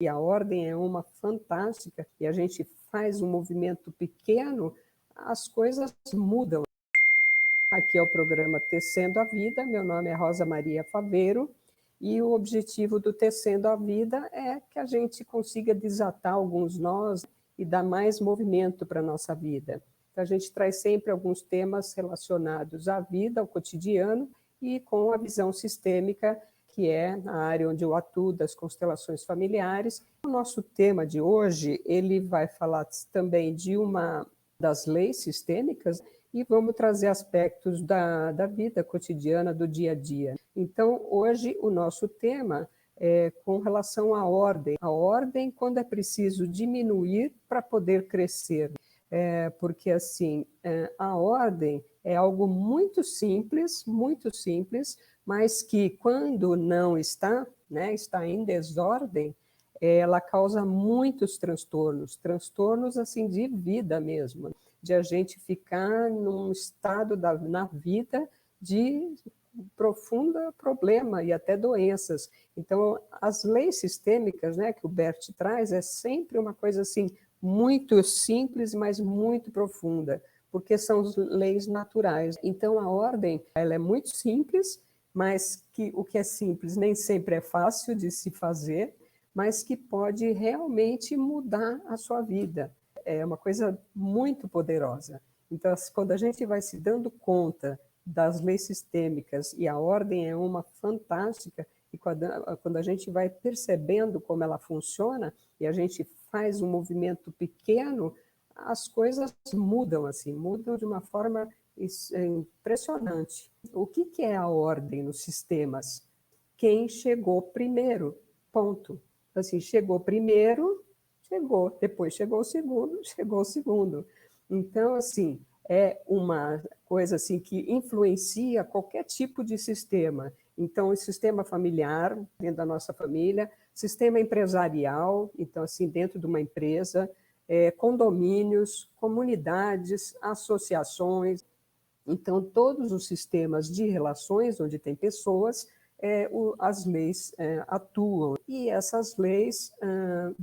e a ordem é uma fantástica, e a gente faz um movimento pequeno, as coisas mudam. Aqui é o programa Tecendo a Vida, meu nome é Rosa Maria Faveiro, e o objetivo do Tecendo a Vida é que a gente consiga desatar alguns nós e dar mais movimento para a nossa vida. Então, a gente traz sempre alguns temas relacionados à vida, ao cotidiano, e com a visão sistêmica, que é na área onde eu atuo, das constelações familiares. O nosso tema de hoje, ele vai falar também de uma das leis sistêmicas, e vamos trazer aspectos da vida cotidiana, do dia a dia. Então, hoje, o nosso tema é com relação à ordem. A ordem, quando é preciso diminuir para poder crescer. Porque, assim, a ordem é algo muito simples, mas que, quando não está, né, está em desordem, ela causa muitos transtornos assim, de vida mesmo, de a gente ficar num estado na vida de profundo problema e até doenças. Então, as leis sistêmicas, né, que o Bert traz, é sempre uma coisa assim, muito simples, mas muito profunda, porque são leis naturais. Então, a ordem, ela é muito simples, mas que o que é simples nem sempre é fácil de se fazer, mas que pode realmente mudar a sua vida. É uma coisa muito poderosa. Então, quando a gente vai se dando conta das leis sistêmicas, e a ordem é uma fantástica, e quando a gente vai percebendo como ela funciona, e a gente faz um movimento pequeno, as coisas mudam, assim, mudam de uma forma impressionante. O que é a ordem nos sistemas? Quem chegou primeiro, ponto. Assim, chegou primeiro, chegou, depois chegou o segundo. Então, assim, é uma coisa assim que influencia qualquer tipo de sistema. Então, o sistema familiar, dentro da nossa família, sistema empresarial, então, assim, dentro de uma empresa, condomínios, comunidades, associações. Então, todos os sistemas de relações onde tem pessoas, as leis atuam. E essas leis,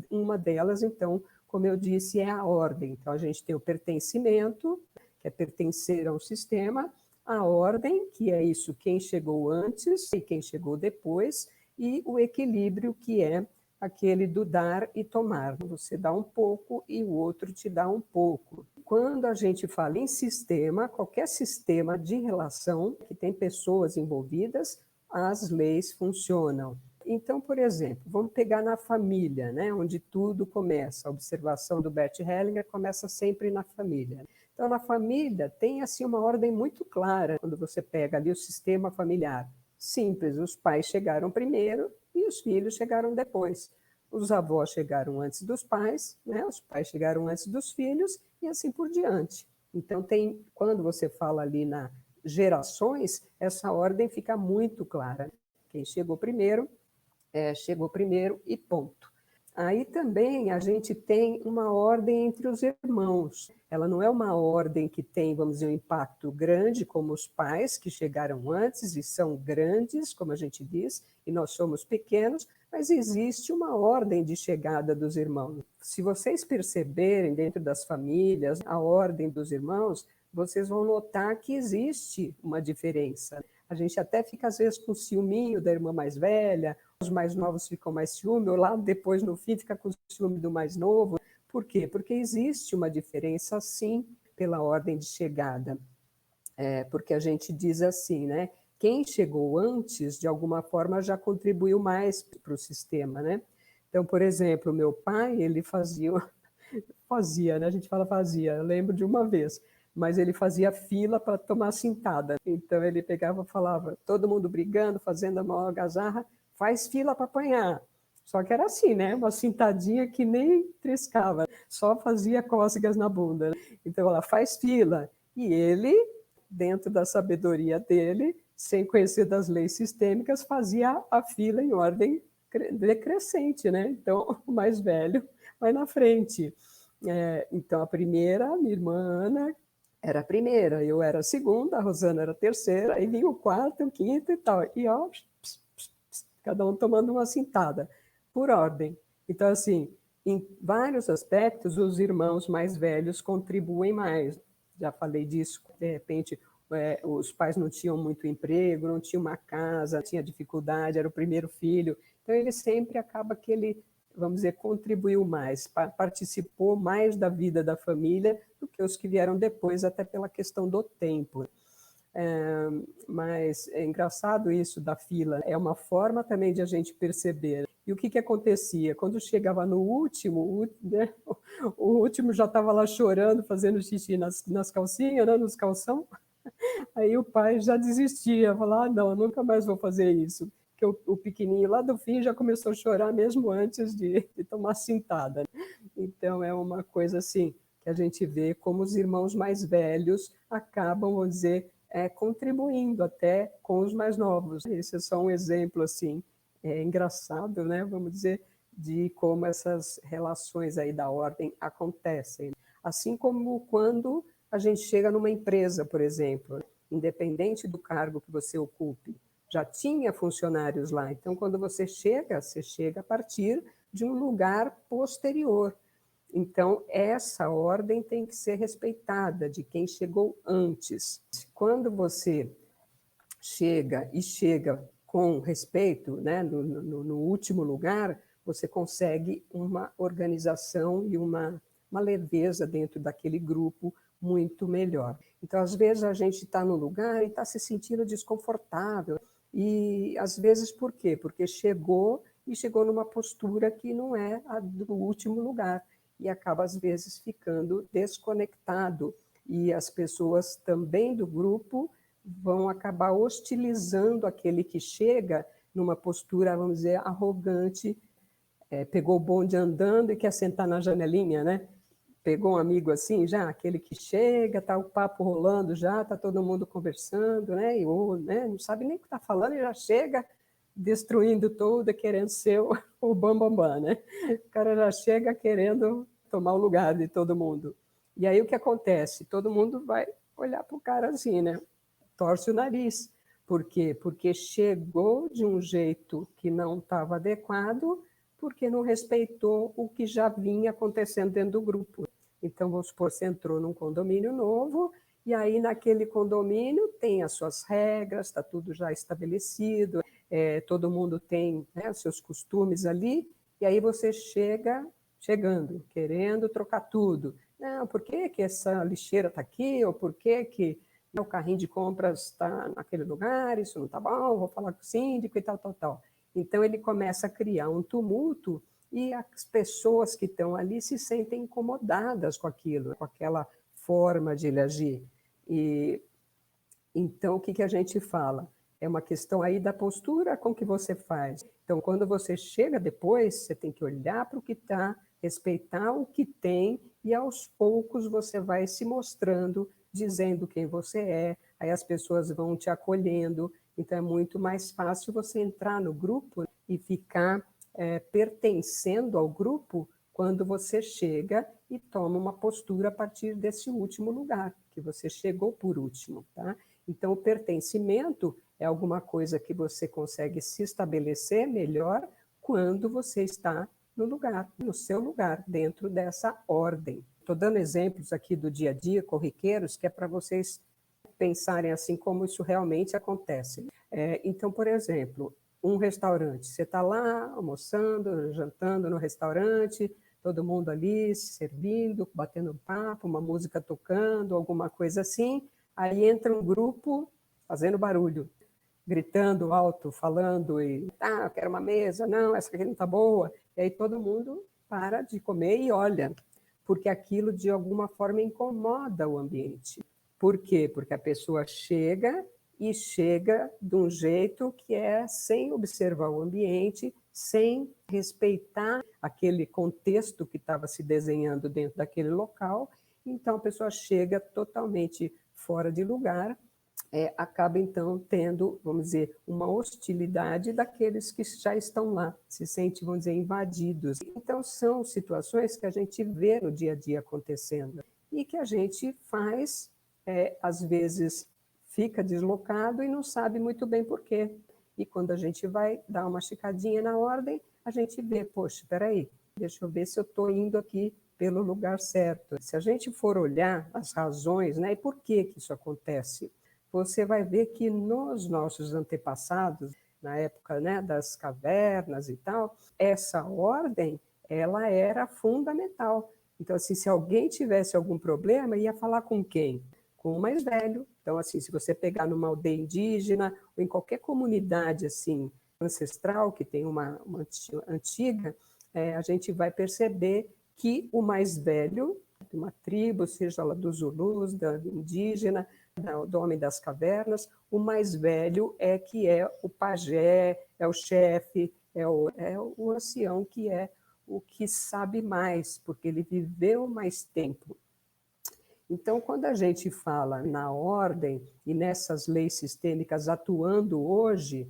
uma delas, então, como eu disse, é a ordem. Então, a gente tem o pertencimento, que é pertencer a um sistema, a ordem, que é isso, quem chegou antes e quem chegou depois, e o equilíbrio, que é aquele do dar e tomar. Você dá um pouco e o outro te dá um pouco. Quando a gente fala em sistema, qualquer sistema de relação que tem pessoas envolvidas, as leis funcionam. Então, por exemplo, vamos pegar na família, né, onde tudo começa. A observação do Bert Hellinger começa sempre na família. Então, na família tem assim uma ordem muito clara quando você pega ali o sistema familiar. Simples, os pais chegaram primeiro e os filhos chegaram depois. Os avós chegaram antes dos pais, né? Os pais chegaram antes dos filhos e assim por diante. Então, quando você fala ali na gerações, essa ordem fica muito clara. Quem chegou primeiro e ponto. Aí também a gente tem uma ordem entre os irmãos. Ela não é uma ordem que tem, vamos dizer, um impacto grande, como os pais que chegaram antes e são grandes, como a gente diz, e nós somos pequenos, mas existe uma ordem de chegada dos irmãos. Se vocês perceberem dentro das famílias a ordem dos irmãos, vocês vão notar que existe uma diferença. A gente até fica, às vezes, com ciúminho da irmã mais velha, os mais novos ficam mais ciúme, ou lá depois, no fim, fica com ciúme do mais novo. Por quê? Porque existe uma diferença, sim, pela ordem de chegada. Porque a gente diz assim, né? Quem chegou antes, de alguma forma, já contribuiu mais para o sistema, né? Então, por exemplo, meu pai, ele fazia, né? A gente fala fazia, eu lembro de uma vez, mas ele fazia fila para tomar cintada. Então ele pegava e falava, todo mundo brigando, fazendo a maior algazarra, faz fila para apanhar. Só que era assim, né? Uma cintadinha que nem triscava, só fazia cócegas na bunda. Né? Então ela faz fila. E ele, dentro da sabedoria dele, sem conhecer das leis sistêmicas, fazia a fila em ordem decrescente, né? Então o mais velho vai na frente. Então, a primeira, minha irmã Ana, era a primeira, eu era a segunda, a Rosana era a terceira, aí vinha o quarto, o quinto e tal. E ó, cada um tomando uma cintada, por ordem. Então, assim, em vários aspectos, os irmãos mais velhos contribuem mais. Já falei disso, de repente, os pais não tinham muito emprego, não tinham uma casa, tinha dificuldade, era o primeiro filho. Então, ele sempre acaba que ele, vamos dizer, contribuiu mais, participou mais da vida da família do que os que vieram depois, até pela questão do tempo. Mas é engraçado isso da fila, é uma forma também de a gente perceber. E o que, que acontecia? Quando chegava no último, né, o último já estava lá chorando, fazendo xixi nas calcinhas, né, nos calção, aí o pai já desistia, falava, não, eu nunca mais vou fazer isso. Porque o pequenininho lá do fim já começou a chorar mesmo antes de tomar cintada. Então é uma coisa assim, que a gente vê como os irmãos mais velhos acabam, vamos dizer, contribuindo até com os mais novos. Esse é só um exemplo assim, engraçado, né? Vamos dizer, de como essas relações aí da ordem acontecem. Assim como quando a gente chega numa empresa, por exemplo, independente do cargo que você ocupe, já tinha funcionários lá. Então, quando você chega a partir de um lugar posterior. Então, essa ordem tem que ser respeitada de quem chegou antes. Quando você chega com respeito, né, no último lugar, você consegue uma organização e uma leveza dentro daquele grupo muito melhor. Então, às vezes, a gente está no lugar e está se sentindo desconfortável. E, às vezes, por quê? Porque chegou numa postura que não é a do último lugar e acaba, às vezes, ficando desconectado. E as pessoas também do grupo vão acabar hostilizando aquele que chega numa postura, vamos dizer, arrogante, pegou o bonde andando e quer sentar na janelinha, né? Pegou um amigo assim, já aquele que chega, tá o papo rolando já, tá todo mundo conversando, né? E né, não sabe nem o que está falando e já chega destruindo tudo, querendo ser o bambambam, bam, bam, né? O cara já chega querendo tomar o lugar de todo mundo. E aí o que acontece? Todo mundo vai olhar para o cara assim, né? Torce o nariz. Por quê? Porque chegou de um jeito que não estava adequado, porque não respeitou o que já vinha acontecendo dentro do grupo. Então, vamos supor, você entrou num condomínio novo, e aí naquele condomínio tem as suas regras, está tudo já estabelecido, todo mundo tem, né, os seus costumes ali, e aí você chegando, querendo trocar tudo. Não, por que, que essa lixeira está aqui? Ou por que, que o carrinho de compras está naquele lugar? Isso não está bom, vou falar com o síndico e tal, tal, tal. Então ele começa a criar um tumulto e as pessoas que estão ali se sentem incomodadas com aquilo, com aquela forma de ele agir. E então, o que, que a gente fala? É uma questão aí da postura com que você faz. Então, quando você chega depois, você tem que olhar para o que está, respeitar o que tem, e aos poucos você vai se mostrando, dizendo quem você é, aí as pessoas vão te acolhendo. Então, é muito mais fácil você entrar no grupo e ficar pertencendo ao grupo quando você chega e toma uma postura a partir desse último lugar, que você chegou por último, tá? Então, o pertencimento é alguma coisa que você consegue se estabelecer melhor quando você está no lugar, no seu lugar, dentro dessa ordem. Estou dando exemplos aqui do dia a dia, corriqueiros, que é para vocês pensarem assim como isso realmente acontece. Então, por exemplo, um restaurante, você está lá almoçando, jantando no restaurante, todo mundo ali se servindo, batendo papo, uma música tocando, alguma coisa assim, aí entra um grupo fazendo barulho, gritando alto, falando, e eu quero uma mesa, não, essa aqui não está boa. E aí todo mundo para de comer e olha, porque aquilo de alguma forma incomoda o ambiente. Por quê? Porque a pessoa chega e chega de um jeito que é sem observar o ambiente, sem respeitar aquele contexto que estava se desenhando dentro daquele local. Então a pessoa chega totalmente fora de lugar, acaba então tendo, vamos dizer, uma hostilidade daqueles que já estão lá, se sentem, vamos dizer, invadidos. Então são situações que a gente vê no dia a dia acontecendo e que a gente faz, às vezes fica deslocado e não sabe muito bem por quê. E quando a gente vai dar uma checadinha na ordem, a gente vê, poxa, espera aí, deixa eu ver se eu estou indo aqui pelo lugar certo. Se a gente for olhar as razões, né, e por que isso acontece, você vai ver que nos nossos antepassados, na época, né, das cavernas e tal, essa ordem ela era fundamental. Então, assim, se alguém tivesse algum problema, ia falar com quem? Com o mais velho. Então, assim, se você pegar numa aldeia indígena ou em qualquer comunidade assim ancestral que tem uma antiga, a gente vai perceber que o mais velho de uma tribo, seja ela dos Zulus, da indígena, do homem das cavernas, o mais velho é que é o pajé, é o chefe, é o ancião que é o que sabe mais, porque ele viveu mais tempo. Então, quando a gente fala na ordem e nessas leis sistêmicas atuando hoje,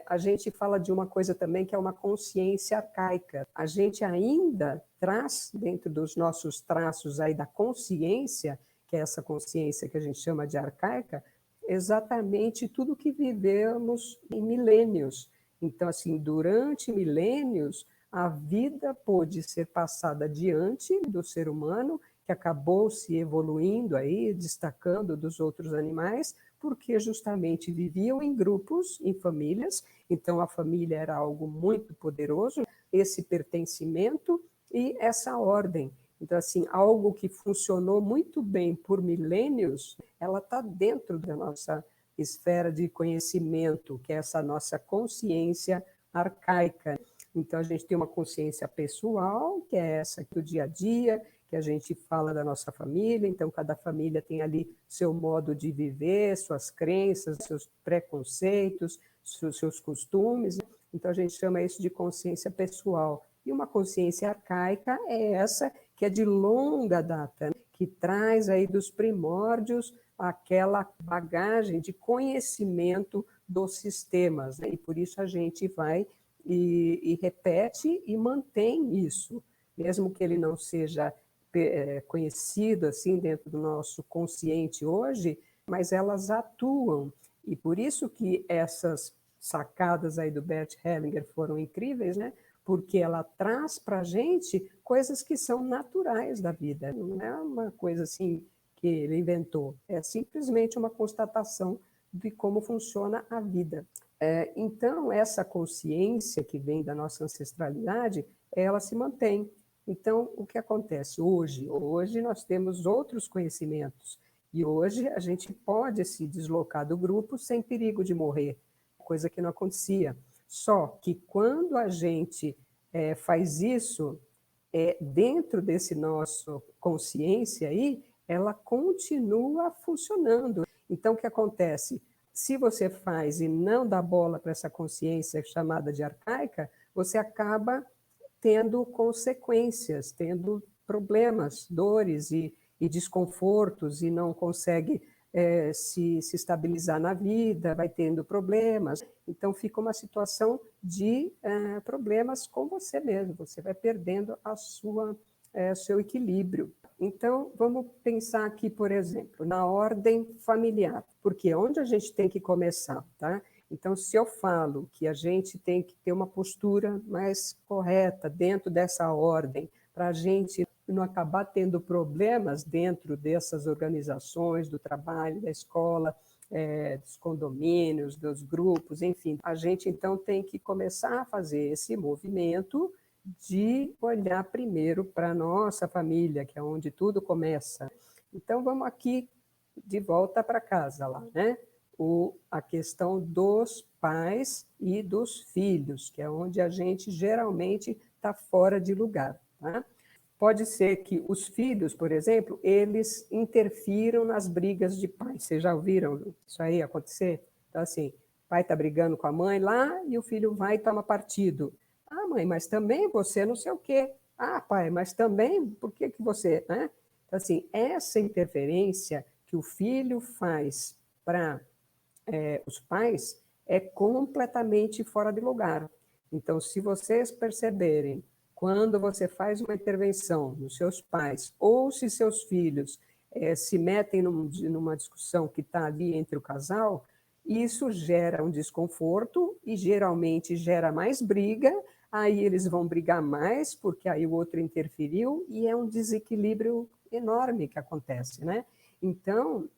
a gente fala de uma coisa também que é uma consciência arcaica. A gente ainda traz dentro dos nossos traços aí da consciência, que é essa consciência que a gente chama de arcaica, exatamente tudo que vivemos em milênios. Então, assim, durante milênios, a vida pôde ser passada adiante do ser humano, que acabou se evoluindo aí, destacando dos outros animais, porque justamente viviam em grupos, em famílias, então a família era algo muito poderoso, esse pertencimento e essa ordem. Então, assim, algo que funcionou muito bem por milênios, ela está dentro da nossa esfera de conhecimento, que é essa nossa consciência arcaica. Então, a gente tem uma consciência pessoal, que é essa do dia a dia, que a gente fala da nossa família, então cada família tem ali seu modo de viver, suas crenças, seus preconceitos, seus costumes, então a gente chama isso de consciência pessoal. E uma consciência arcaica é essa que é de longa data, né? Que traz aí dos primórdios aquela bagagem de conhecimento dos sistemas, né? E por isso a gente vai e repete e mantém isso, mesmo que ele não seja conhecido assim dentro do nosso consciente hoje, mas elas atuam. E por isso que essas sacadas aí do Bert Hellinger foram incríveis, né? Porque ela traz para a gente coisas que são naturais da vida, não é uma coisa assim que ele inventou, é simplesmente uma constatação de como funciona a vida. Então, essa consciência que vem da nossa ancestralidade, ela se mantém. Então, o que acontece hoje? Hoje nós temos outros conhecimentos e hoje a gente pode se deslocar do grupo sem perigo de morrer, coisa que não acontecia. Só que quando a gente faz isso, dentro desse nosso consciência aí, ela continua funcionando. Então, o que acontece? Se você faz e não dá bola para essa consciência chamada de arcaica, você acaba tendo consequências, tendo problemas, dores e desconfortos, e não consegue se estabilizar na vida, vai tendo problemas. Então, fica uma situação de problemas com você mesmo, você vai perdendo seu equilíbrio. Então, vamos pensar aqui, por exemplo, na ordem familiar, porque é onde a gente tem que começar, tá? Então, se eu falo que a gente tem que ter uma postura mais correta dentro dessa ordem, para a gente não acabar tendo problemas dentro dessas organizações, do trabalho, da escola, dos condomínios, dos grupos, enfim, a gente então tem que começar a fazer esse movimento de olhar primeiro para a nossa família, que é onde tudo começa. Então, vamos aqui de volta para casa lá, né? A questão dos pais e dos filhos, que é onde a gente geralmente está fora de lugar. Tá? Pode ser que os filhos, por exemplo, eles interfiram nas brigas de pais. Vocês já ouviram isso aí acontecer? Então, assim, o pai está brigando com a mãe lá e o filho vai e toma partido. Ah, mãe, mas também você não sei o quê. Ah, pai, mas também, por que você... Né? Então, assim, essa interferência que o filho faz para os pais é completamente fora de lugar. Então, se vocês perceberem, quando você faz uma intervenção nos seus pais, ou se seus filhos se metem numa discussão que está ali entre o casal, isso gera um desconforto e geralmente gera mais briga, aí eles vão brigar mais, porque aí o outro interferiu, e é um desequilíbrio enorme que acontece, né? Então,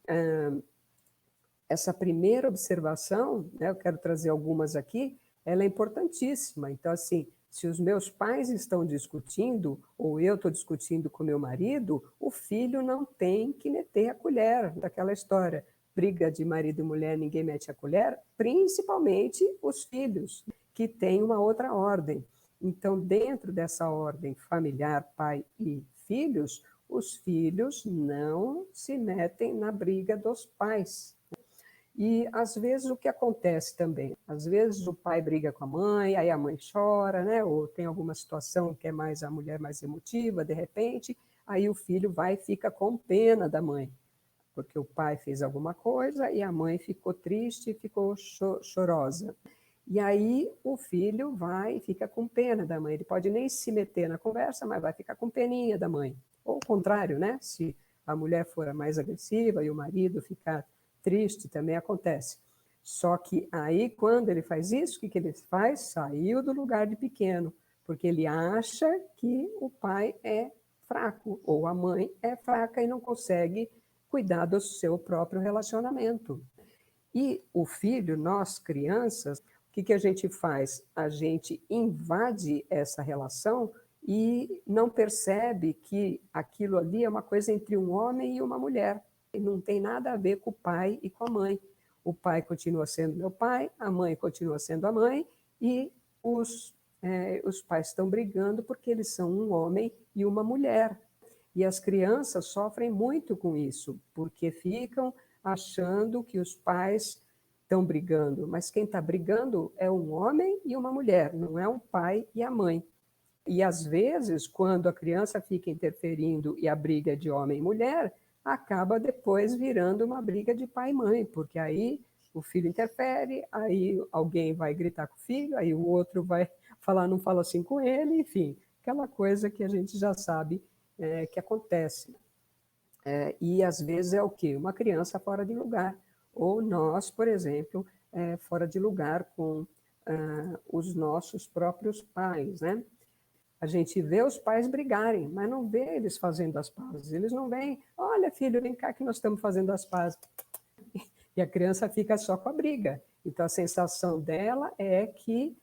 essa primeira observação, né, eu quero trazer algumas aqui, ela é importantíssima. Então, assim, se os meus pais estão discutindo, ou eu estou discutindo com meu marido, o filho não tem que meter a colher daquela história. Briga de marido e mulher, ninguém mete a colher, principalmente os filhos, que têm uma outra ordem. Então, dentro dessa ordem familiar, pai e filhos, os filhos não se metem na briga dos pais. E, às vezes, o que acontece também? Às vezes, o pai briga com a mãe, aí a mãe chora, né? Ou tem alguma situação que é mais a mulher mais emotiva, de repente, aí o filho vai e fica com pena da mãe, porque o pai fez alguma coisa e a mãe ficou triste, ficou chorosa. E aí o filho vai e fica com pena da mãe. Ele pode nem se meter na conversa, mas vai ficar com peninha da mãe. Ou o contrário, né? Se a mulher for a mais agressiva e o marido ficar triste, também acontece. Só que aí, quando ele faz isso, o que ele faz? Saiu do lugar de pequeno, porque ele acha que o pai é fraco, ou a mãe é fraca e não consegue cuidar do seu próprio relacionamento. E o filho, nós crianças, o que a gente faz? A gente invade essa relação e não percebe que aquilo ali é uma coisa entre um homem e uma mulher. E não tem nada a ver com o pai e com a mãe. O pai continua sendo meu pai, a mãe continua sendo a mãe, e os pais estão brigando porque eles são um homem e uma mulher. E as crianças sofrem muito com isso, porque ficam achando que os pais estão brigando, mas quem está brigando é um homem e uma mulher, não é um pai e a mãe. E às vezes, quando a criança fica interferindo e a briga é de homem e mulher, acaba depois virando uma briga de pai e mãe, porque aí o filho interfere, aí alguém vai gritar com o filho, aí o outro vai falar, não fala assim com ele, enfim, aquela coisa que a gente já sabe que acontece. E às vezes é o quê? Uma criança fora de lugar. Ou nós, por exemplo, fora de lugar com os nossos próprios pais, né? A gente vê os pais brigarem, mas não vê eles fazendo as pazes. Eles não vêm, olha, filho, vem cá que nós estamos fazendo as pazes. E a criança fica só com a briga. Então, a sensação dela é que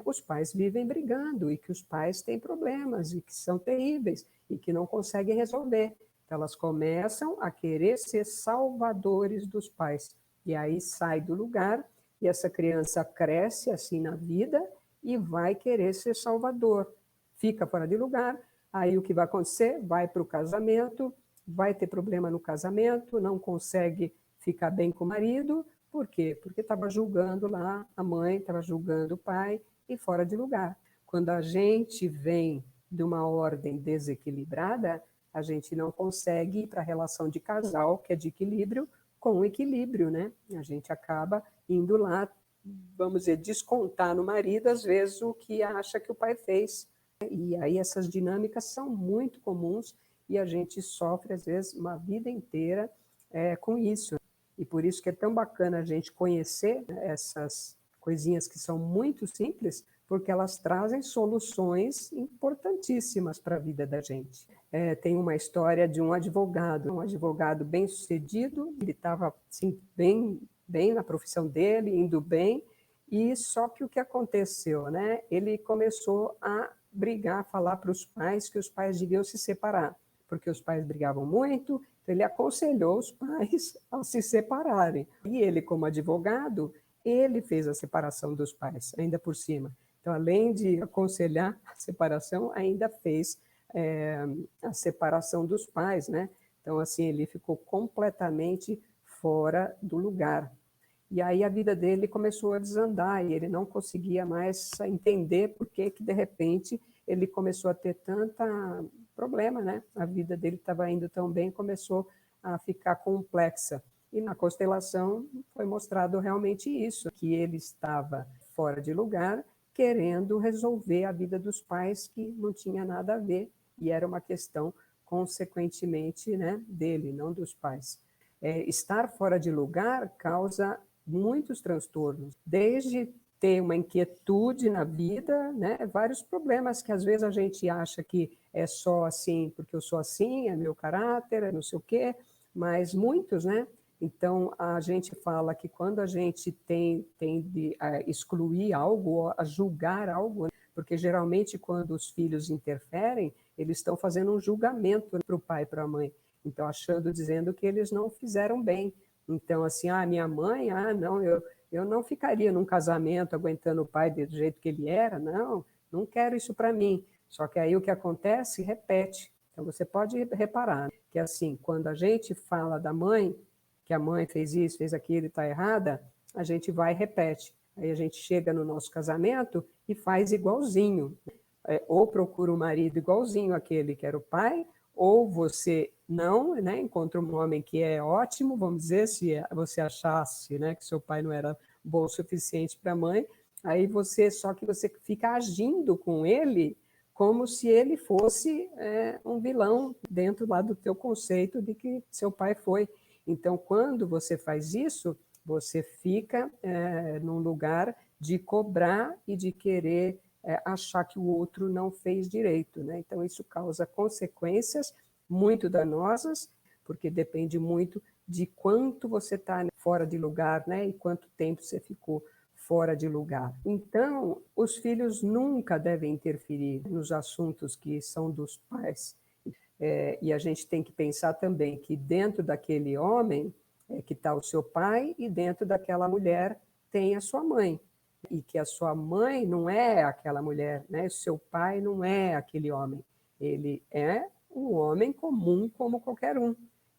os pais vivem brigando e que os pais têm problemas e que são terríveis e que não conseguem resolver. Então, elas começam a querer ser salvadores dos pais. E aí sai do lugar e essa criança cresce assim na vida e vai querer ser salvador. Fica fora de lugar, aí o que vai acontecer? Vai para o casamento, vai ter problema no casamento, não consegue ficar bem com o marido. Por quê? Porque estava julgando lá a mãe, estava julgando o pai e fora de lugar. Quando a gente vem de uma ordem desequilibrada, a gente não consegue ir para a relação de casal, que é de equilíbrio, com equilíbrio, né? A gente acaba indo lá, vamos dizer, descontar no marido, às vezes, o que acha que o pai fez. E aí essas dinâmicas são muito comuns e a gente sofre, às vezes, uma vida inteira com isso. E por isso que é tão bacana a gente conhecer, né, essas coisinhas que são muito simples, porque elas trazem soluções importantíssimas para a vida da gente. Tem uma história de um advogado bem-sucedido, ele estava assim, bem na profissão dele, indo bem, e só que o que aconteceu, né? Ele começou a brigar, falar para os pais que os pais deviam se separar, porque os pais brigavam muito, então ele aconselhou os pais a se separarem. E ele, como advogado, ele fez a separação dos pais, ainda por cima. Então, além de aconselhar a separação, ainda fez a separação dos pais, né? Então, assim, ele ficou completamente fora do lugar. E aí a vida dele começou a desandar e ele não conseguia mais entender por que de repente ele começou a ter tanta problema, né? A vida dele estava indo tão bem, começou a ficar complexa. E na constelação foi mostrado realmente isso, que ele estava fora de lugar, querendo resolver a vida dos pais que não tinha nada a ver e era uma questão consequentemente, né, dele, não dos pais. Estar fora de lugar causa muitos transtornos, desde ter uma inquietude na vida, né? Vários problemas que às vezes a gente acha que é só assim, porque eu sou assim, é meu caráter, é não sei o quê, mas muitos, né? Então, a gente fala que quando a gente tende a excluir algo, ou a julgar algo, né? Porque geralmente quando os filhos interferem, eles estão fazendo um julgamento para o pai e para a mãe. Então, achando, dizendo que eles não fizeram bem. Então, assim, minha mãe, não, eu não ficaria num casamento aguentando o pai do jeito que ele era, não, não quero isso para mim. Só que aí o que acontece, repete. Então, você pode reparar que, assim, quando a gente fala da mãe, que a mãe fez isso, fez aquilo e está errada, a gente vai e repete. Aí a gente chega no nosso casamento e faz igualzinho. Ou procura um marido igualzinho àquele que era o pai, ou você não, né, encontra um homem que é ótimo, vamos dizer, se você achasse, né, que seu pai não era bom o suficiente para a mãe, aí só que você fica agindo com ele como se ele fosse um vilão dentro lá do teu conceito de que seu pai foi. Então, quando você faz isso, você fica num lugar de cobrar e de querer achar que o outro não fez direito, né? Então, isso causa consequências muito danosas, porque depende muito de quanto você está fora de lugar, né? E quanto tempo você ficou fora de lugar. Então, os filhos nunca devem interferir nos assuntos que são dos pais. E a gente tem que pensar também que dentro daquele homem que está o seu pai e dentro daquela mulher tem a sua mãe. E que a sua mãe não é aquela mulher, né? O seu pai não é aquele homem. Ele é um homem comum como qualquer um.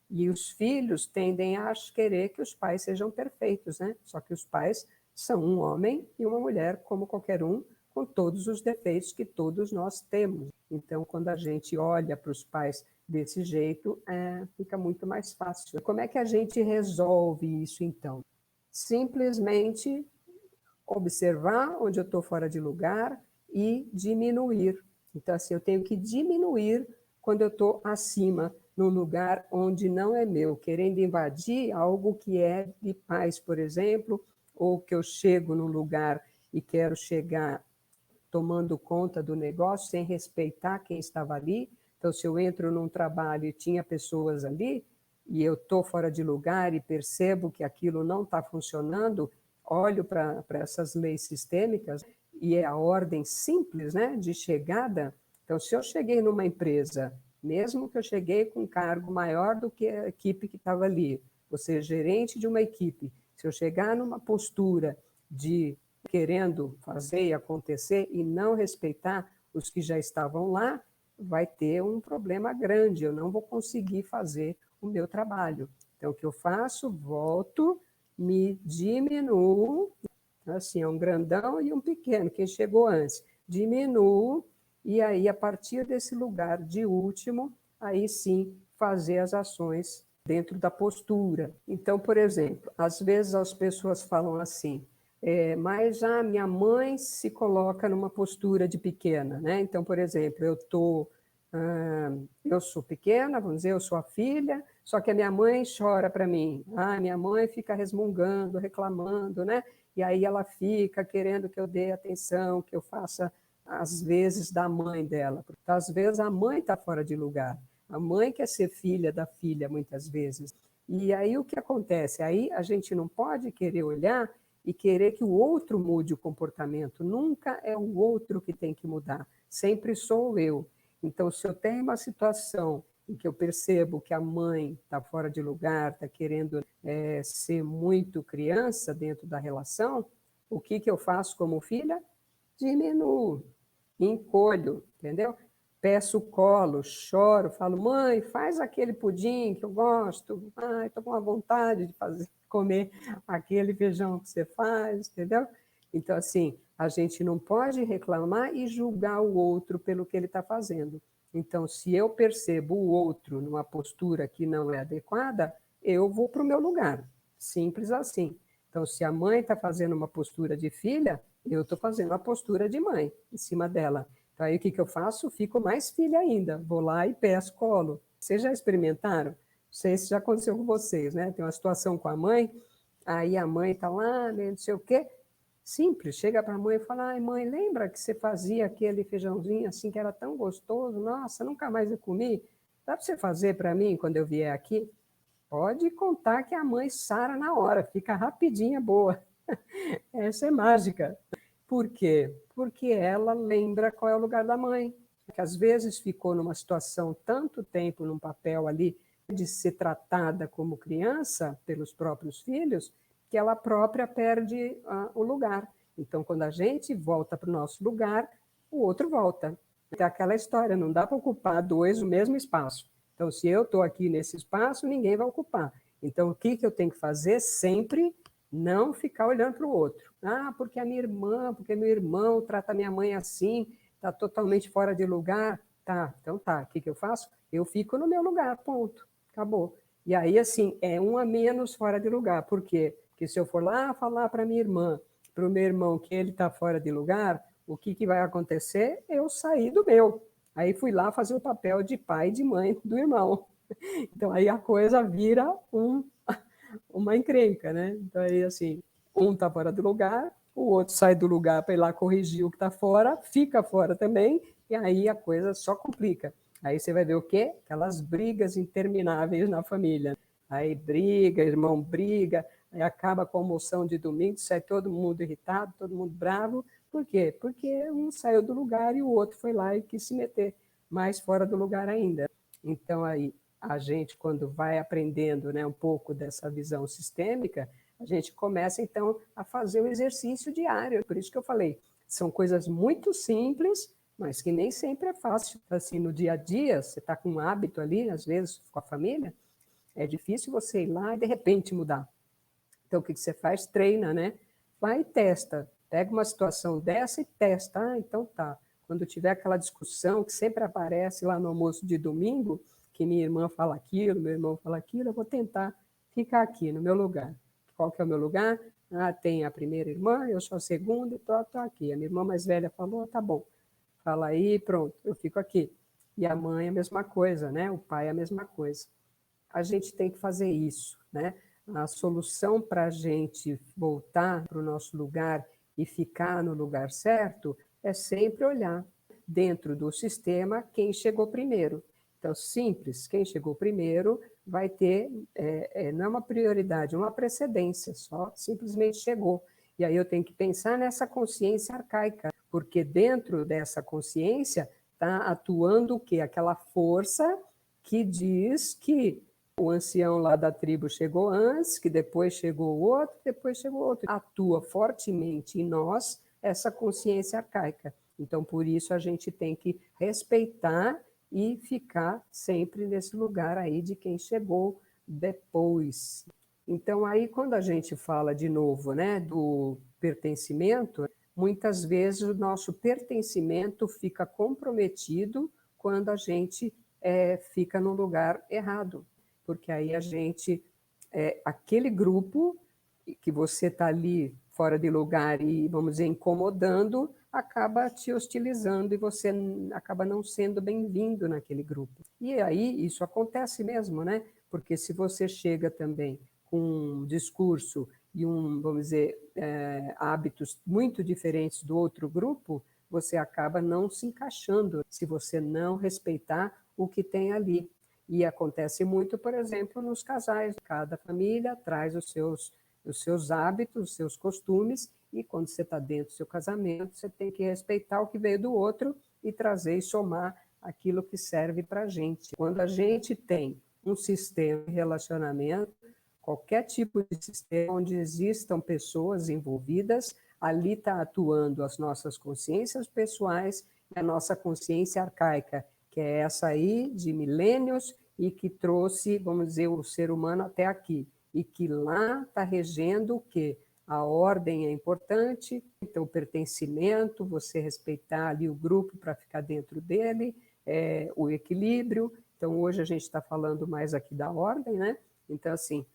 E os filhos tendem a querer que os pais sejam perfeitos, né? Só que os pais são um homem e uma mulher como qualquer um, com todos os defeitos que todos nós temos. Então, quando a gente olha para os pais desse jeito, fica muito mais fácil. Como é que a gente resolve isso, então? Simplesmente observar onde eu estou fora de lugar e diminuir. Então, assim, eu tenho que diminuir quando eu estou acima, num lugar onde não é meu, querendo invadir algo que é de paz, por exemplo, ou que eu chego num lugar e quero chegar tomando conta do negócio sem respeitar quem estava ali. Então, se eu entro num trabalho e tinha pessoas ali, e eu estou fora de lugar e percebo que aquilo não está funcionando, olho para essas leis sistêmicas e é a ordem simples, né, de chegada. Então, se eu cheguei numa empresa, mesmo que eu cheguei com um cargo maior do que a equipe que estava ali, ou seja, gerente de uma equipe, se eu chegar numa postura de querendo fazer e acontecer e não respeitar os que já estavam lá, vai ter um problema grande, eu não vou conseguir fazer o meu trabalho. Então, o que eu faço? Volto, me diminuo, assim, é um grandão e um pequeno, quem chegou antes, diminuo, e aí, a partir desse lugar de último, aí sim, fazer as ações dentro da postura. Então, por exemplo, às vezes as pessoas falam assim, mas a minha mãe se coloca numa postura de pequena, né? Então, por exemplo, eu sou pequena, vamos dizer, eu sou a filha, só que a minha mãe chora para mim. Minha mãe fica resmungando, reclamando, né? E aí ela fica querendo que eu dê atenção, que eu faça às vezes da mãe dela, porque às vezes a mãe está fora de lugar. A mãe quer ser filha da filha, muitas vezes. E aí o que acontece? Aí a gente não pode querer olhar e querer que o outro mude o comportamento. Nunca é o outro que tem que mudar, sempre sou eu. Então, se eu tenho uma situação em que eu percebo que a mãe está fora de lugar, está querendo ser muito criança dentro da relação, o que eu faço como filha? Diminuo, encolho, entendeu? Peço colo, choro, falo, mãe, faz aquele pudim que eu gosto. Estou com uma vontade de comer aquele feijão que você faz, entendeu? Então, assim, a gente não pode reclamar e julgar o outro pelo que ele está fazendo. Então, se eu percebo o outro numa postura que não é adequada, eu vou para o meu lugar. Simples assim. Então, se a mãe está fazendo uma postura de filha, eu estou fazendo a postura de mãe em cima dela. Então, aí o que eu faço? Fico mais filha ainda. Vou lá e peço colo. Vocês já experimentaram? Não sei se já aconteceu com vocês, né? Tem uma situação com a mãe, aí a mãe está lá, né, não sei o quê. Simples, chega para a mãe e fala, ai mãe, lembra que você fazia aquele feijãozinho assim que era tão gostoso? Nossa, nunca mais eu comi. Dá para você fazer para mim quando eu vier aqui? Pode contar que a mãe sara na hora, fica rapidinha boa. Essa é mágica. Por quê? Porque ela lembra qual é o lugar da mãe. Que às vezes ficou numa situação tanto tempo num papel ali de ser tratada como criança pelos próprios filhos, que ela própria perde o lugar. Então, quando a gente volta para o nosso lugar, o outro volta. É aquela história, não dá para ocupar dois o mesmo espaço. Então, se eu estou aqui nesse espaço, ninguém vai ocupar. Então, o que eu tenho que fazer? Sempre não ficar olhando para o outro. Ah, porque a minha irmã, porque meu irmão trata minha mãe assim, está totalmente fora de lugar. Tá, então tá, o que eu faço? Eu fico no meu lugar, ponto, acabou. E aí, assim, é um a menos fora de lugar. Por quê? Porque se eu for lá falar para minha irmã, para o meu irmão que ele está fora de lugar, o que vai acontecer? Eu saí do meu. Aí fui lá fazer o papel de pai e de mãe do irmão. Então aí a coisa vira uma encrenca, né? Então aí assim, um está fora do lugar, o outro sai do lugar para ir lá corrigir o que está fora, fica fora também, e aí a coisa só complica. Aí você vai ver o quê? Aquelas brigas intermináveis na família. Aí briga, irmão briga, aí acaba com a almoção de domingo, sai todo mundo irritado, todo mundo bravo. Por quê? Porque um saiu do lugar e o outro foi lá e quis se meter mais fora do lugar ainda. Então, aí, a gente, quando vai aprendendo, né, um pouco dessa visão sistêmica, a gente começa, então, a fazer o exercício diário. Por isso que eu falei, são coisas muito simples, mas que nem sempre é fácil. Assim, no dia a dia, você está com um hábito ali, às vezes, com a família, é difícil você ir lá e, de repente, mudar. Então, o que você faz? Treina, né? Vai e testa. Pega uma situação dessa e testa. Ah, então tá. Quando tiver aquela discussão que sempre aparece lá no almoço de domingo, que minha irmã fala aquilo, meu irmão fala aquilo, eu vou tentar ficar aqui no meu lugar. Qual que é o meu lugar? Ah, tem a primeira irmã, eu sou a segunda, e estou aqui. A minha irmã mais velha falou, tá bom. Fala aí, pronto, eu fico aqui. E a mãe é a mesma coisa, né? O pai é a mesma coisa. A gente tem que fazer isso, né? A solução para a gente voltar para o nosso lugar e ficar no lugar certo é sempre olhar dentro do sistema quem chegou primeiro. Então, simples, quem chegou primeiro vai ter, não é uma prioridade, é uma precedência, só simplesmente chegou. E aí eu tenho que pensar nessa consciência arcaica, porque dentro dessa consciência está atuando o quê? Aquela força que diz que o ancião lá da tribo chegou antes, que depois chegou o outro, depois chegou outro. Atua fortemente em nós essa consciência arcaica. Então, por isso, a gente tem que respeitar e ficar sempre nesse lugar aí de quem chegou depois. Então, aí, quando a gente fala de novo, né, do pertencimento, muitas vezes o nosso pertencimento fica comprometido quando a gente fica no lugar errado, porque aí a gente, aquele grupo que você está ali fora de lugar e, vamos dizer, incomodando, acaba te hostilizando e você acaba não sendo bem-vindo naquele grupo. E aí isso acontece mesmo, né? Porque se você chega também com um discurso e vamos dizer, hábitos muito diferentes do outro grupo, você acaba não se encaixando se você não respeitar o que tem ali. E acontece muito, por exemplo, nos casais. Cada família traz os seus hábitos, os seus costumes, e quando você está dentro do seu casamento, você tem que respeitar o que veio do outro e trazer e somar aquilo que serve para a gente. Quando a gente tem um sistema de relacionamento, qualquer tipo de sistema onde existam pessoas envolvidas, ali está atuando as nossas consciências pessoais e a nossa consciência arcaica, que é essa aí de milênios e que trouxe, vamos dizer, o ser humano até aqui. E que lá está regendo o quê? A ordem é importante, então o pertencimento, você respeitar ali o grupo para ficar dentro dele, o equilíbrio. Então, hoje a gente está falando mais aqui da ordem, né? Então, assim,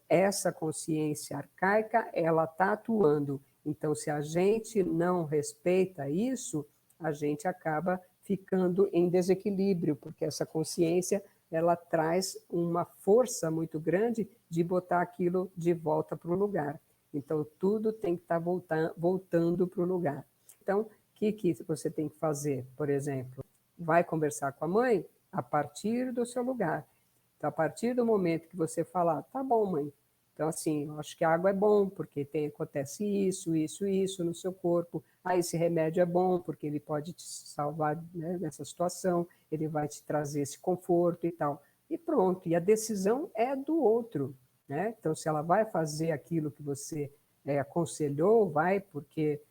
essa consciência arcaica, ela está atuando. Então, se a gente não respeita isso, a gente acaba ficando em desequilíbrio, porque essa consciência ela traz uma força muito grande de botar aquilo de volta para o lugar. Então, tudo tem que estar voltando para o lugar. Então, o que você tem que fazer? Por exemplo, vai conversar com a mãe a partir do seu lugar. Então, a partir do momento que você falar, tá bom, mãe, então, assim, eu acho que a água é bom, porque acontece isso no seu corpo. Ah, esse remédio é bom, porque ele pode te salvar, né, nessa situação, ele vai te trazer esse conforto e tal. E pronto, e a decisão é do outro, né? Então, se ela vai fazer aquilo que você aconselhou, vai porque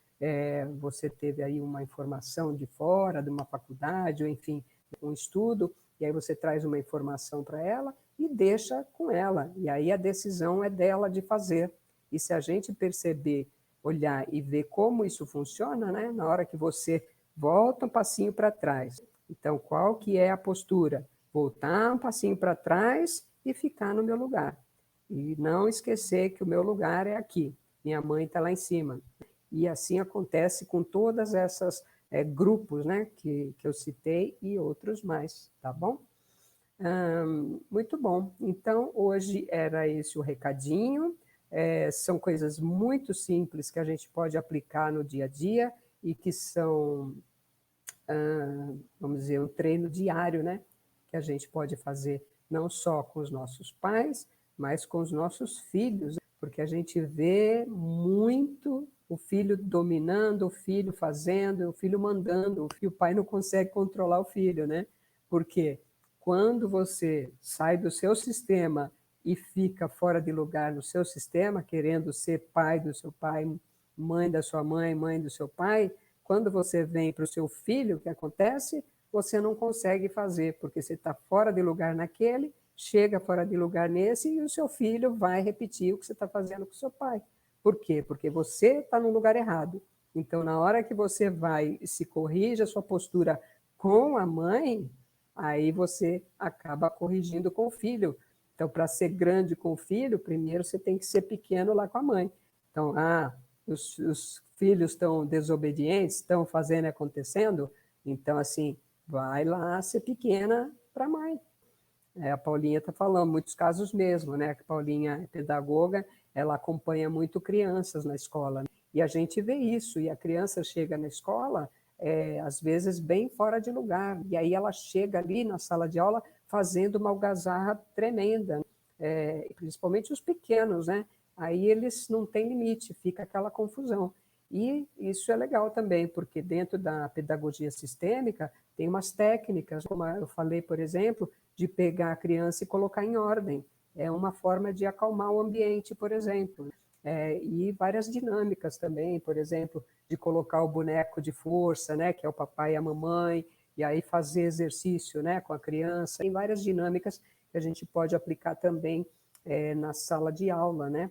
você teve aí uma informação de fora, de uma faculdade, ou enfim, um estudo, e aí você traz uma informação para ela e deixa com ela. E aí a decisão é dela de fazer. E se a gente perceber, olhar e ver como isso funciona, né? Na hora que você volta um passinho para trás. Então, qual que é a postura? Voltar um passinho para trás e ficar no meu lugar. E não esquecer que o meu lugar é aqui. Minha mãe está lá em cima. E assim acontece com todas essas grupos, né, que eu citei e outros mais, tá bom? Muito bom. Então, hoje era esse o recadinho. São coisas muito simples que a gente pode aplicar no dia a dia e que são, vamos dizer, um treino diário, né? Que a gente pode fazer não só com os nossos pais, mas com os nossos filhos, porque a gente vê muito o filho dominando, o filho fazendo, o filho mandando, o pai não consegue controlar o filho, né? Por quê? Quando você sai do seu sistema e fica fora de lugar no seu sistema, querendo ser pai do seu pai, mãe da sua mãe, mãe do seu pai, quando você vem para o seu filho, o que acontece? Você não consegue fazer, porque você está fora de lugar naquele, chega fora de lugar nesse e o seu filho vai repetir o que você está fazendo com o seu pai. Por quê? Porque você está no lugar errado. Então, na hora que você vai e se corrige a sua postura com a mãe, aí você acaba corrigindo com o filho. Então, para ser grande com o filho, primeiro você tem que ser pequeno lá com a mãe. Então, os filhos estão desobedientes, estão fazendo e acontecendo, então, assim, vai lá ser pequena para a mãe. A Paulinha está falando, muitos casos mesmo, né? A Paulinha é pedagoga, ela acompanha muito crianças na escola. Né? E a gente vê isso, e a criança chega na escola, às vezes bem fora de lugar, e aí ela chega ali na sala de aula fazendo uma algazarra tremenda, principalmente os pequenos, né? Aí eles não têm limite, fica aquela confusão. E isso é legal também, porque dentro da pedagogia sistêmica tem umas técnicas, como eu falei, por exemplo, de pegar a criança e colocar em ordem. É uma forma de acalmar o ambiente, por exemplo. E várias dinâmicas também, por exemplo, de colocar o boneco de força, né, que é o papai e a mamãe, e aí fazer exercício, né, com a criança. Tem várias dinâmicas que a gente pode aplicar também na sala de aula, né?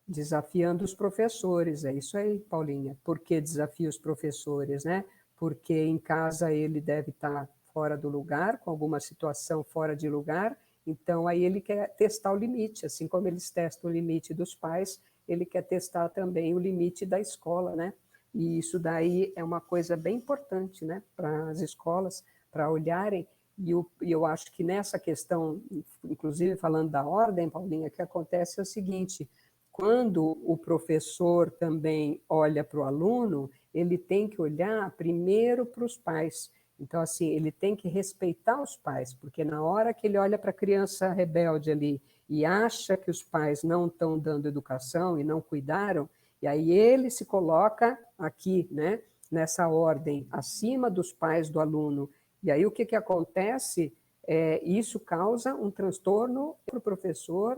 Desafiando os professores, é isso aí, Paulinha. Por que desafia os professores, né? Porque em casa ele deve estar fora do lugar, com alguma situação fora de lugar, então aí ele quer testar o limite, assim como eles testam o limite dos pais, ele quer testar também o limite da escola, né? E isso daí é uma coisa bem importante, né, para as escolas, para olharem, e eu acho que nessa questão, inclusive falando da ordem, Paulinha, o que acontece é o seguinte: quando o professor também olha para o aluno, ele tem que olhar primeiro para os pais. Então, assim, ele tem que respeitar os pais, porque na hora que ele olha para a criança rebelde ali e acha que os pais não estão dando educação e não cuidaram, e aí ele se coloca aqui, né, nessa ordem, acima dos pais do aluno. E aí o que acontece? Isso causa um transtorno para o professor,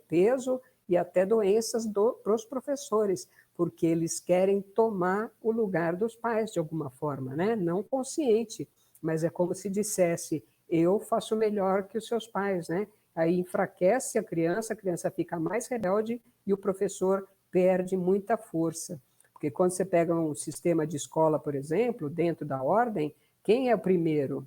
peso, e até doenças para os professores, porque eles querem tomar o lugar dos pais de alguma forma, né? Não consciente, mas é como se dissesse, eu faço melhor que os seus pais, né? Aí enfraquece a criança fica mais rebelde e o professor perde muita força. Porque quando você pega um sistema de escola, por exemplo, dentro da ordem, quem é o primeiro?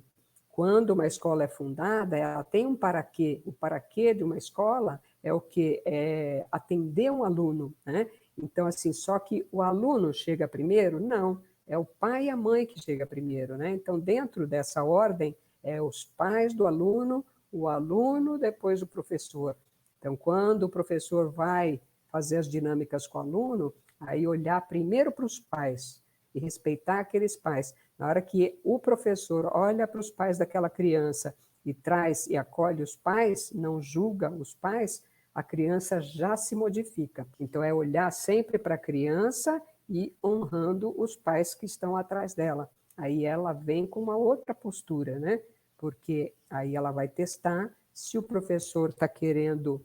Quando uma escola é fundada, ela tem um paraquê. O paraquê de uma escola é o quê? É atender um aluno, né? Então, assim, só que o aluno chega primeiro? Não, é o pai e a mãe que chega primeiro, né? Então, dentro dessa ordem, é os pais do aluno, o aluno, depois o professor. Então, quando o professor vai fazer as dinâmicas com o aluno, aí olhar primeiro para os pais e respeitar aqueles pais. Na hora que o professor olha para os pais daquela criança e traz e acolhe os pais, não julga os pais, a criança já se modifica. Então, é olhar sempre para a criança e honrando os pais que estão atrás dela. Aí ela vem com uma outra postura, né? Porque aí ela vai testar se o professor está querendo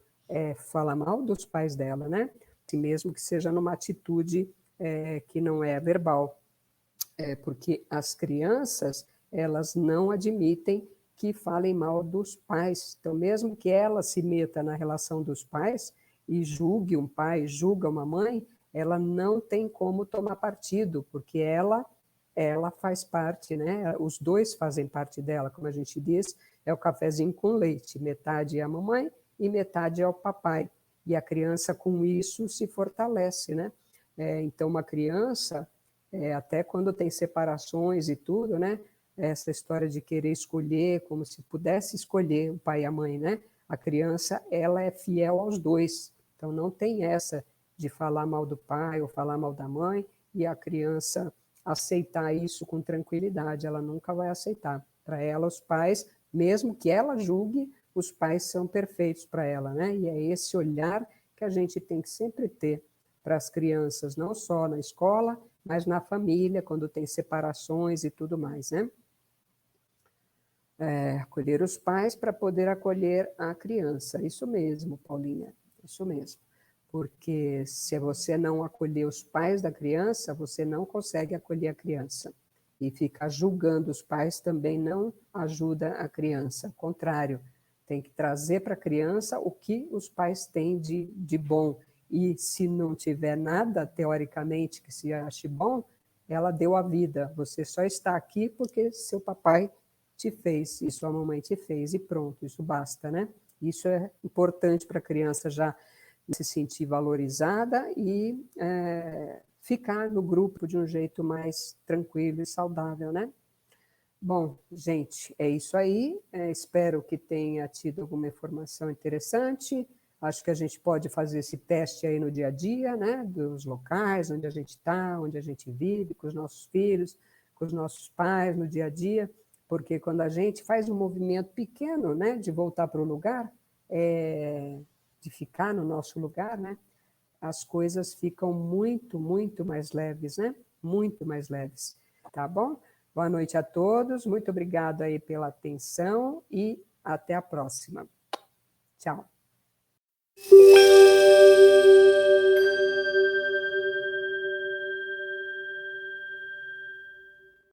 falar mal dos pais dela, né? Se mesmo que seja numa atitude que não é verbal. Porque as crianças, elas não admitem que falem mal dos pais. Então, mesmo que ela se meta na relação dos pais e julgue um pai, julga uma mãe, ela não tem como tomar partido, porque ela faz parte, né? Os dois fazem parte dela, como a gente diz, é o cafezinho com leite, metade é a mamãe e metade é o papai. E a criança, com isso, se fortalece, né? Então, uma criança, até quando tem separações e tudo, né? Essa história de querer escolher, como se pudesse escolher o pai e a mãe, né? A criança, ela é fiel aos dois. Então, não tem essa de falar mal do pai ou falar mal da mãe e a criança aceitar isso com tranquilidade. Ela nunca vai aceitar. Para ela, os pais, mesmo que ela julgue, os pais são perfeitos para ela, né? E é esse olhar que a gente tem que sempre ter para as crianças, não só na escola, mas na família, quando tem separações e tudo mais, né? Acolher os pais para poder acolher a criança. Isso mesmo, Paulinha, isso mesmo. Porque se você não acolher os pais da criança, você não consegue acolher a criança. E ficar julgando os pais também não ajuda a criança. Ao contrário, tem que trazer para a criança o que os pais têm de bom. E se não tiver nada, teoricamente, que se ache bom, ela deu a vida. Você só está aqui porque seu papai te fez, e sua mamãe te fez, e pronto, isso basta, né? Isso é importante para a criança já se sentir valorizada e ficar no grupo de um jeito mais tranquilo e saudável, né? Bom, gente, é isso aí. Espero que tenha tido alguma informação interessante. Acho que a gente pode fazer esse teste aí no dia a dia, né? Dos locais onde a gente está, onde a gente vive, com os nossos filhos, com os nossos pais no dia a dia, porque quando a gente faz um movimento pequeno, né, de voltar para o lugar, de ficar no nosso lugar, né? As coisas ficam muito, muito mais leves, né? Muito mais leves, tá bom? Boa noite a todos, muito obrigado aí pela atenção e até a próxima. Tchau.